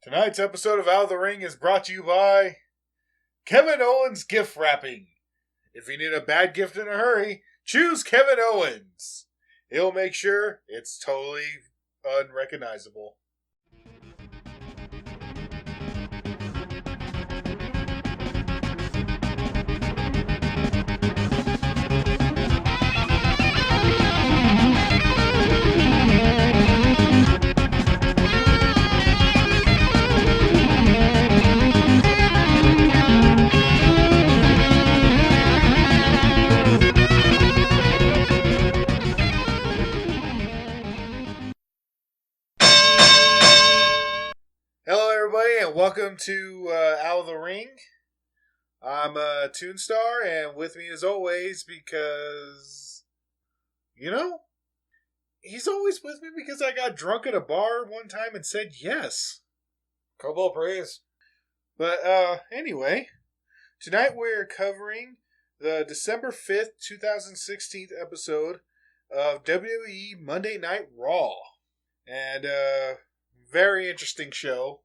Tonight's episode of Out of the Ring is brought to you by Kevin Owens Gift Wrapping. If you need a bad gift in a hurry, choose Kevin Owens. He'll make sure it's totally unrecognizable. Hello, everybody, and welcome to Out of the Ring. I'm Toonstar, and with me as always, because, he's always with me because I got drunk at a bar one time and said yes. Cobalt praise. But anyway, tonight we're covering the December 5th, 2016 episode of WWE Monday Night Raw. And very interesting show,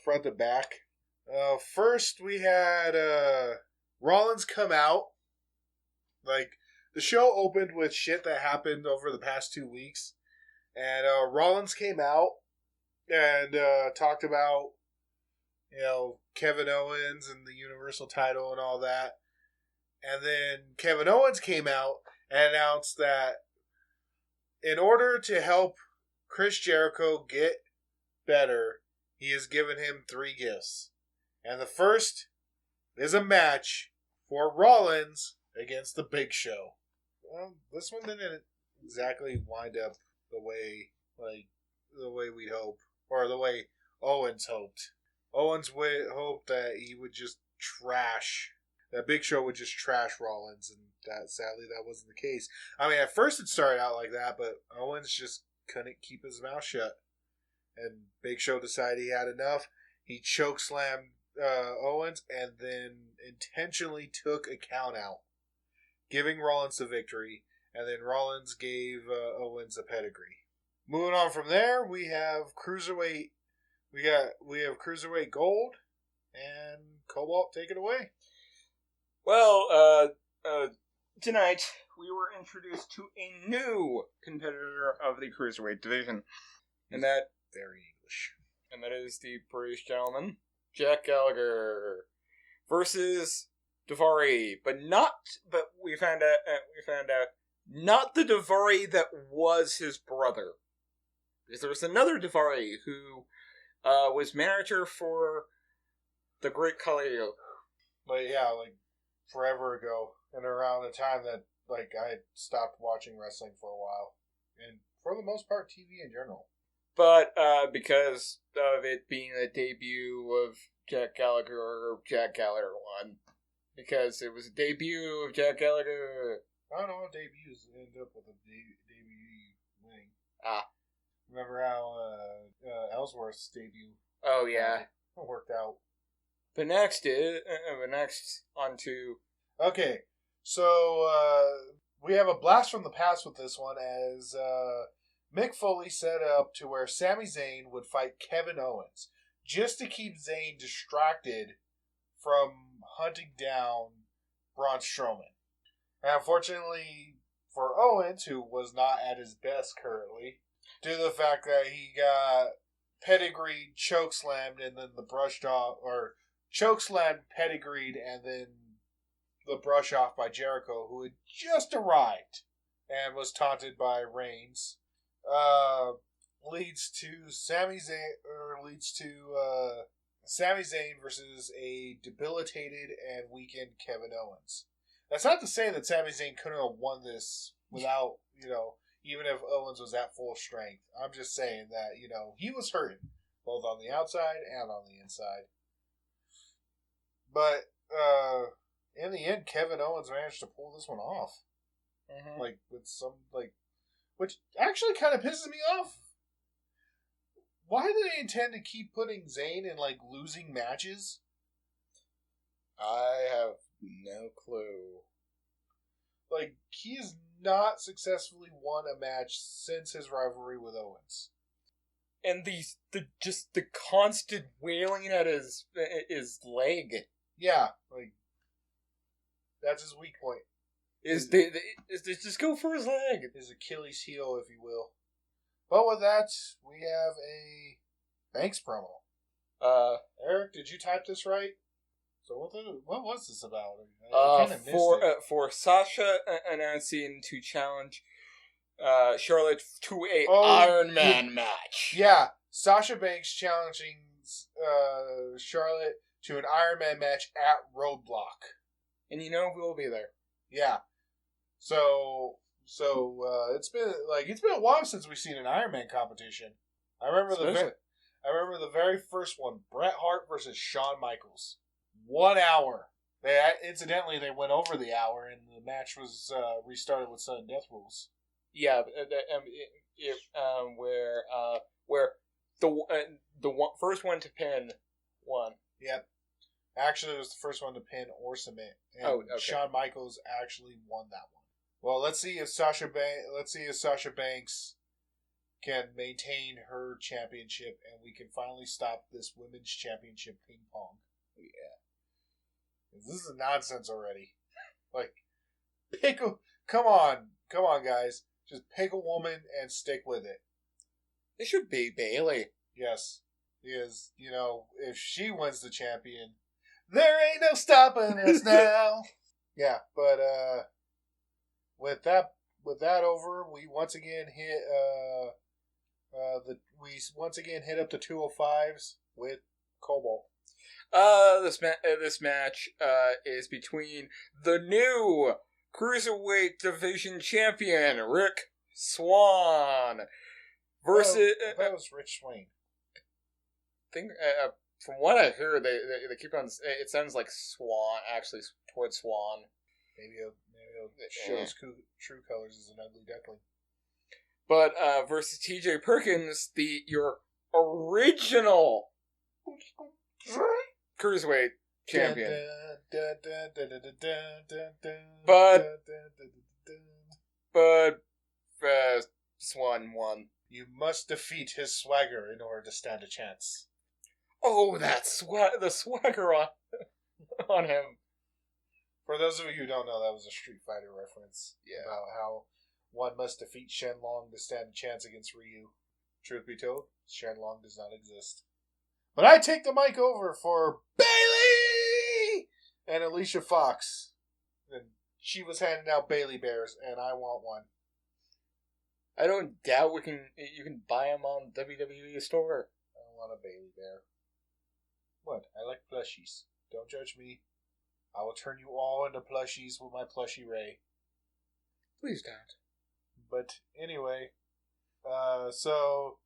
front to back. First, we had Rollins come out. Like, the show opened with shit that happened over the past 2 weeks. And Rollins came out and talked about, Kevin Owens and the Universal title and all that. And then Kevin Owens came out and announced that in order to help Chris Jericho get better, he has given him 3 gifts. And the first is a match for Rollins against the Big Show. Well, this one didn't exactly wind up the way we'd hope, or the way Owens hoped. Owens hoped that he would just that Big Show would just trash Rollins, and sadly that wasn't the case. I mean, at first it started out like that, but Owens just couldn't keep his mouth shut. And Big Show decided he had enough. He chokeslammed Owens and then intentionally took a count out, giving Rollins the victory. And then Rollins gave Owens a pedigree. Moving on from there, we have Cruiserweight. We have Cruiserweight Gold and Cobalt. Take it away. Well, tonight we were introduced to a new competitor of the Cruiserweight division. And that very English. And that is the British gentleman, Jack Gallagher, versus Daivari. But we found out not the Daivari that was his brother. Because there was another Daivari who was manager for the Great Khali. But yeah, like forever ago, and around the time that I had stopped watching wrestling for a while, and for the most part, TV in general. But because of it being the debut of Jack Gallagher won. Because it was a debut of Jack Gallagher. I don't know how debuts end up with a debut winning. Ah. Remember how Ellsworth's debut? Oh, yeah. Worked out. But next on to... Okay, so we have a blast from the past with this one as... Mick Foley set up to where Sami Zayn would fight Kevin Owens just to keep Zayn distracted from hunting down Braun Strowman. And unfortunately for Owens, who was not at his best currently, due to the fact that he got pedigreed, chokeslammed, and then chokeslammed, pedigreed, and then the brush off by Jericho, who had just arrived and was taunted by Reigns. Leads to Sami Zayn versus a debilitated and weakened Kevin Owens. That's not to say that Sami Zayn couldn't have won this without, even if Owens was at full strength. I'm just saying that, he was hurting, both on the outside and on the inside. But, in the end, Kevin Owens managed to pull this one off. Mm-hmm. With some, which actually kind of pisses me off. Why do they intend to keep putting Zayn in, losing matches? I have no clue. He has not successfully won a match since his rivalry with Owens. And the constant wailing at his leg. Yeah, like that's his weak point. Is they just go for his leg? His Achilles heel, if you will. But with that, we have a Banks promo. Eric, did you type this right? So what was this about? I kind of missed it. For Sasha announcing to challenge Charlotte to a Iron Man match. Yeah, Sasha Banks challenging Charlotte to an Iron Man match at Roadblock. And we'll be there. Yeah. So it's been a while since we've seen an Iron Man competition. I remember the very first one, Bret Hart versus Shawn Michaels. 1 hour. They went over the hour, and the match was restarted with sudden death rules. Yeah, where the first one to pin won. Yep. Actually, it was the first one to pin or submit, and okay. Shawn Michaels actually won that one. Well, let's see if Sasha Banks can maintain her championship, and we can finally stop this women's championship ping pong. Yeah, this is nonsense already. Like, come on, guys, just pick a woman and stick with it. It should be Bayley. Yes, because if she wins the champion, there ain't no stopping us now. Yeah, but with that over, we once again hit hit up the 205s with Cobalt. This match is between the new Cruiserweight Division Champion Rick Swann versus that was Rich Swain. From what I hear, they keep on. It sounds like Swan, actually, towards Swan. Maybe it'll show his true colors as an ugly duckling. But versus TJ Perkins, your original Cruiserweight champion. But Swan won. You must defeat his swagger in order to stand a chance. Oh, the swagger on him. For those of you who don't know, that was a Street Fighter reference. Yeah. About how one must defeat Shenlong to stand a chance against Ryu. Truth be told, Shenlong does not exist. But I take the mic over for Bayley and Alicia Fox. And she was handing out Bayley Bears, and I want one. I don't doubt you can buy them on WWE Store. I don't want a Bayley Bear. What? I like plushies. Don't judge me. I will turn you all into plushies with my plushie Ray. Please don't. But anyway, so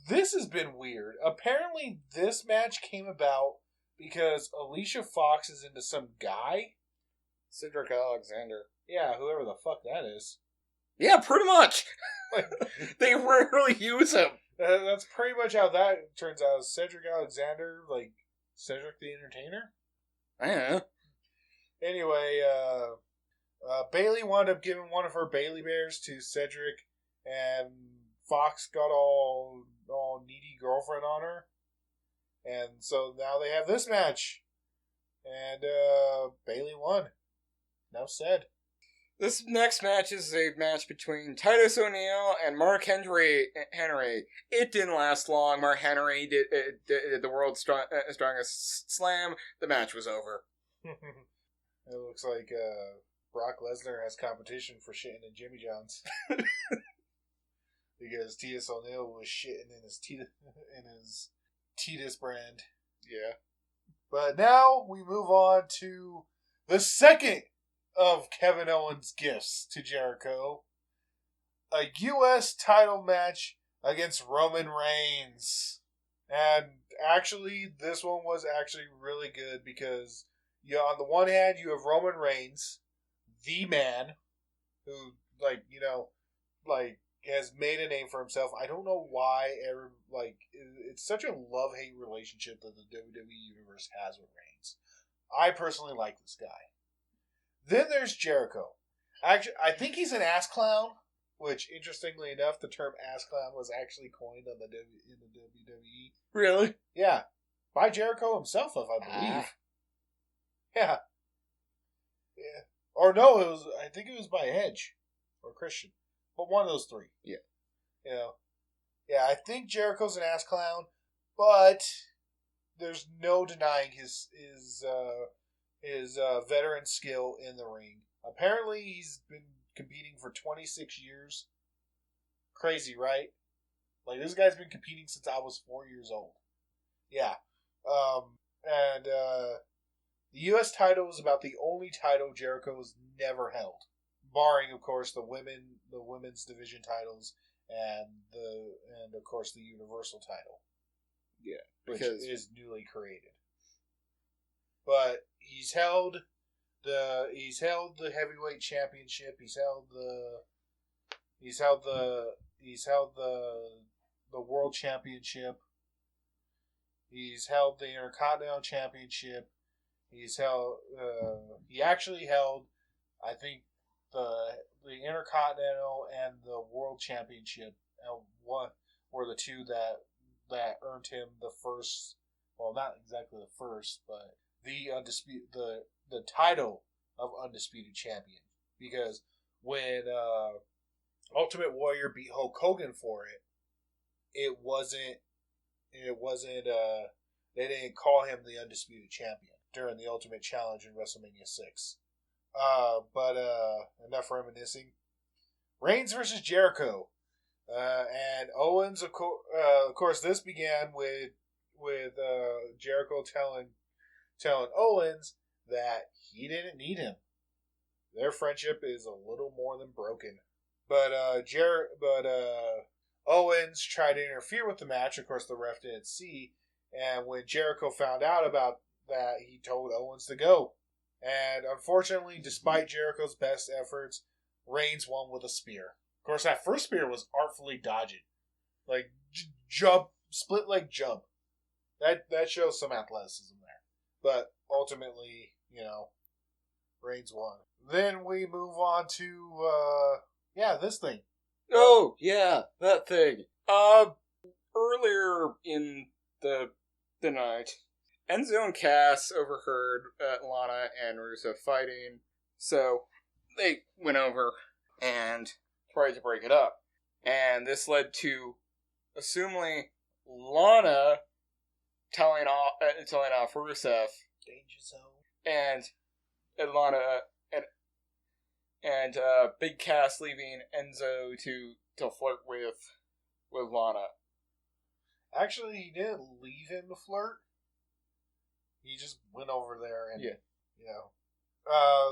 this has been weird. Apparently, this match came about because Alicia Fox is into some guy. Cedric Alexander. Yeah, whoever the fuck that is. Yeah, pretty much. They rarely use him. That's pretty much how that turns out. Cedric Alexander, like Cedric the Entertainer? I don't know. Anyway, Bayley wound up giving one of her Bayley Bears to Cedric, and Fox got all needy girlfriend on her. And so now they have this match. And Bayley won. Enough said. This next match is a match between Titus O'Neil and Mark Henry. It didn't last long. Mark Henry did the world's strongest slam. The match was over. It looks like Brock Lesnar has competition for shitting in Jimmy John's. Because Titus O'Neil was shitting in his Titus brand. Yeah. But now we move on to the second of Kevin Owens' gifts to Jericho. A U.S. title match against Roman Reigns. And actually, this one was actually really good because on the one hand, you have Roman Reigns, the man, who, has made a name for himself. I don't know why it's such a love-hate relationship that the WWE Universe has with Reigns. I personally like this guy. Then there's Jericho. Actually, I think he's an ass clown. Which, interestingly enough, the term ass clown was actually coined in the WWE. Really? Yeah. By Jericho himself, if I believe. Yeah. Yeah. Or no, I think it was by Edge. Or Christian. But one of those three. Yeah. You know. Yeah, I think Jericho's an ass clown, but there's no denying his veteran skill in the ring. Apparently, he's been competing for 26 years. Crazy, right? Like, this guy's been competing since I was 4 years old. Yeah. The U.S. title is about the only title Jericho has never held, barring, of course, the women's division titles and of course the Universal title. Yeah, which is newly created. But he's held the heavyweight championship. He's held the world championship. He's held the Intercontinental Championship. He actually held, I think, the Intercontinental and the World Championship. One were the two that earned him the first. Well, not exactly the first, but the title of undisputed champion. Because when Ultimate Warrior beat Hulk Hogan for it, it wasn't. They didn't call him the undisputed champion during the Ultimate Challenge in WrestleMania 6. But enough reminiscing. Reigns versus Jericho, and Owens. Of course, this began with Jericho telling Owens that he didn't need him. Their friendship is a little more than broken. But Owens tried to interfere with the match. Of course, the ref didn't see. And when Jericho found out about that, he told Owens to go. And unfortunately, despite Jericho's best efforts, Reigns won with a spear. Of course, that first spear was artfully dodging. Like, jump, split leg jump. That shows some athleticism there. But ultimately, Reigns won. Then we move on to, this thing. Oh, yeah, that thing. Earlier in the night, Enzo and Cass overheard Lana and Rusev fighting, so they went over and tried to break it up. And this led to, assumingly, Lana telling off Rusev. Danger zone. And Lana and Big Cass leaving Enzo to flirt with Lana. Actually, he didn't leave him to flirt. He just went over there and,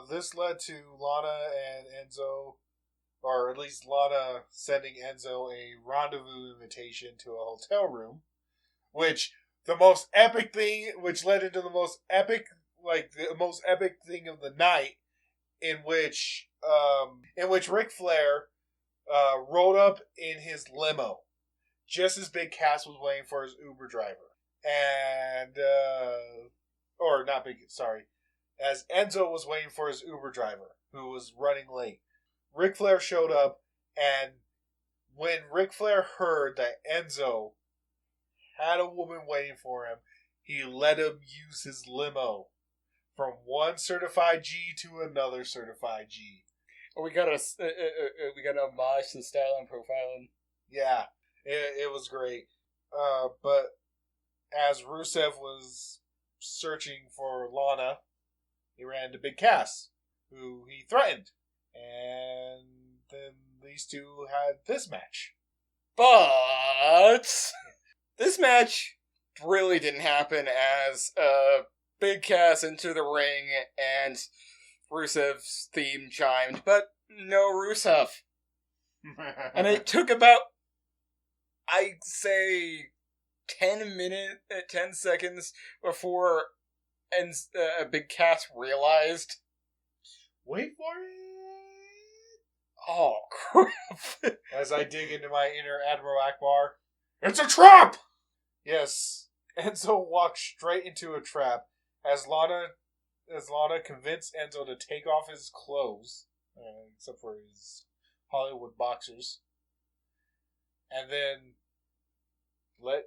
this led to Lana and Enzo, or at least Lana sending Enzo a rendezvous invitation to a hotel room, which led into the most epic thing of the night, in which Ric Flair rolled up in his limo, just as Big Cass was waiting for his Uber driver. And, as Enzo was waiting for his Uber driver, who was running late. Ric Flair showed up, and when Ric Flair heard that Enzo had a woman waiting for him, he let him use his limo from one certified G to another certified G. We got a homage to style and profiling. Yeah, it was great. But as Rusev was searching for Lana, he ran into Big Cass, who he threatened. And then these two had this match. But this match really didn't happen, as Big Cass entered the ring and Rusev's theme chimed, but no Rusev. And it took about, I'd say, 10 seconds before Big Cass realized. Wait for it! Oh, crap. As I dig into my inner Admiral Akbar, it's a trap! Yes, Enzo walked straight into a trap as Lana convinced Enzo to take off his clothes, except for his Hollywood boxers. And then let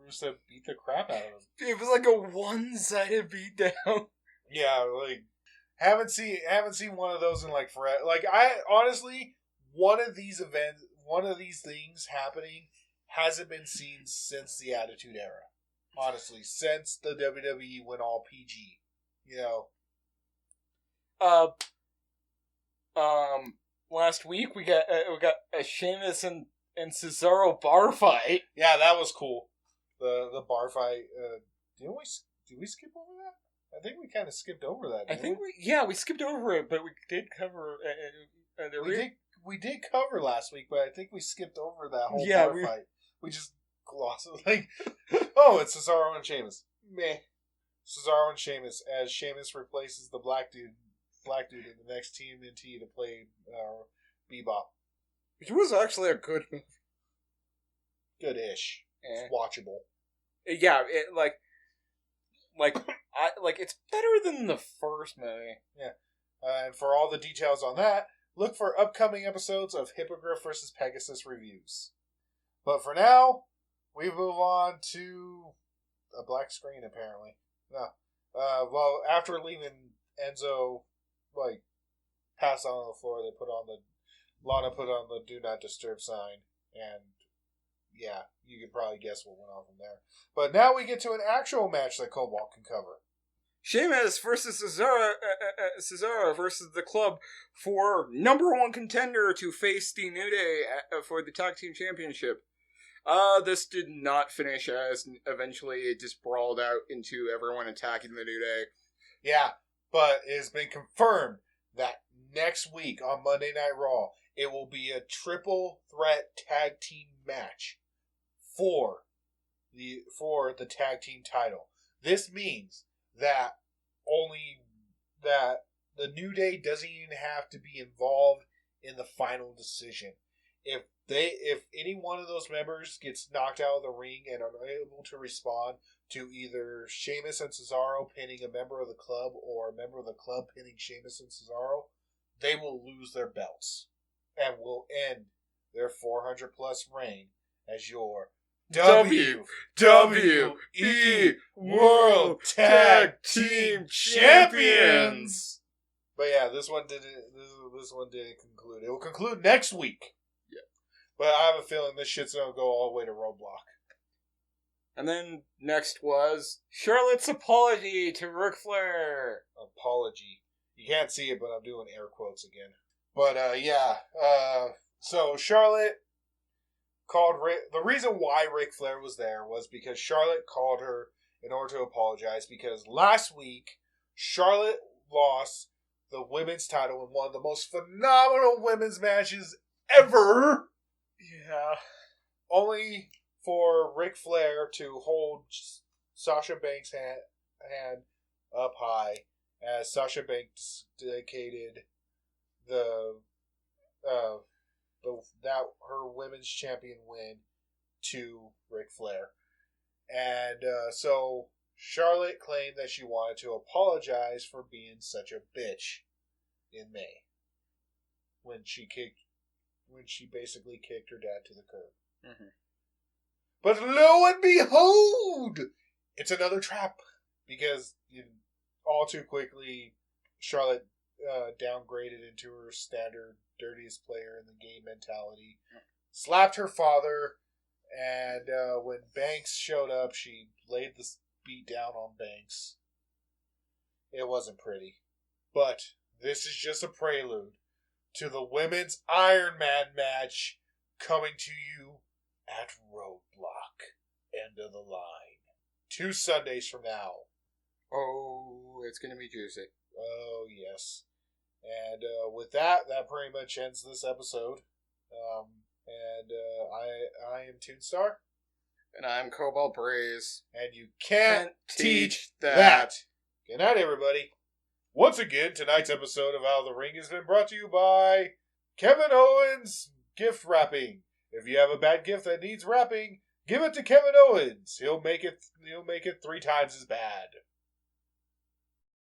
Rusev beat the crap out of him. It was like a one-sided beatdown. Yeah, like haven't seen one of those in like forever. Like I honestly, one of these things happening hasn't been seen since the Attitude Era. Honestly, since the WWE went all PG, Last week we got a Sheamus and Cesaro bar fight. Yeah, that was cool. The bar fight. Did we skip over that? I think we kind of skipped over that. We skipped over it, but we did cover. We did cover last week, but I think we skipped over that whole bar fight. We just glossed it. Like, oh, it's Cesaro and Sheamus. Meh. Cesaro and Sheamus, as Sheamus replaces the black dude in the next TMNT to play Bebop. Which was actually a good movie. Good-ish. It's watchable. Yeah, it's better than the first movie. Yeah. And for all the details on that, look for upcoming episodes of Hippogriff vs. Pegasus reviews. But for now, we move on to a black screen, apparently. No. Well, after leaving Enzo, pass out on the floor, Lana put on the Do Not Disturb sign, and yeah, you can probably guess what went on from there. But now we get to an actual match that Cobalt can cover. Sheamus versus Cesaro versus the Club for #1 contender to face the New Day for the Tag Team Championship. This did not finish, as eventually it just brawled out into everyone attacking the New Day. Yeah, but it has been confirmed that next week on Monday Night Raw, it will be a triple threat tag team match for the tag team title. This means that the New Day doesn't even have to be involved in the final decision. If any one of those members gets knocked out of the ring and are unable to respond to either Sheamus and Cesaro pinning a member of the club or a member of the club pinning Sheamus and Cesaro, they will lose their belts and will end their 400 plus reign as your WWE World Tag Team Champions. But yeah, this one didn't conclude. It will conclude next week. Yeah. But I have a feeling this shit's gonna go all the way to Roadblock. And then next was Charlotte's apology to Ric Flair. Apology. You can't see it, but I'm doing air quotes again. But so Charlotte called the reason why Ric Flair was there was because Charlotte called her in order to apologize, because last week Charlotte lost the women's title in one of the most phenomenal women's matches ever. Yeah. Only for Ric Flair to hold Sasha Banks' hand up high as Sasha Banks dedicated her women's champion win to Ric Flair. And so Charlotte claimed that she wanted to apologize for being such a bitch in May when she basically kicked her dad to the curb. Mm-hmm. But lo and behold, it's another trap, because all too quickly Charlotte downgraded into her standard dirtiest player in the game mentality, slapped her father, and when Banks showed up, she laid the beat down on Banks. It wasn't pretty. But this is just a prelude to the women's Iron Man match coming to you at Roadblock. End of the line. 2 Sundays from now. Oh, it's going to be juicy. Oh, yes. And with that pretty much ends this episode. I am Toonstar. And I'm Cobalt Breeze. And you can't teach that. Good night, everybody. Once again, tonight's episode of Out of the Ring has been brought to you by Kevin Owens Gift Wrapping. If you have a bad gift that needs wrapping, give it to Kevin Owens. He'll make it 3 times as bad.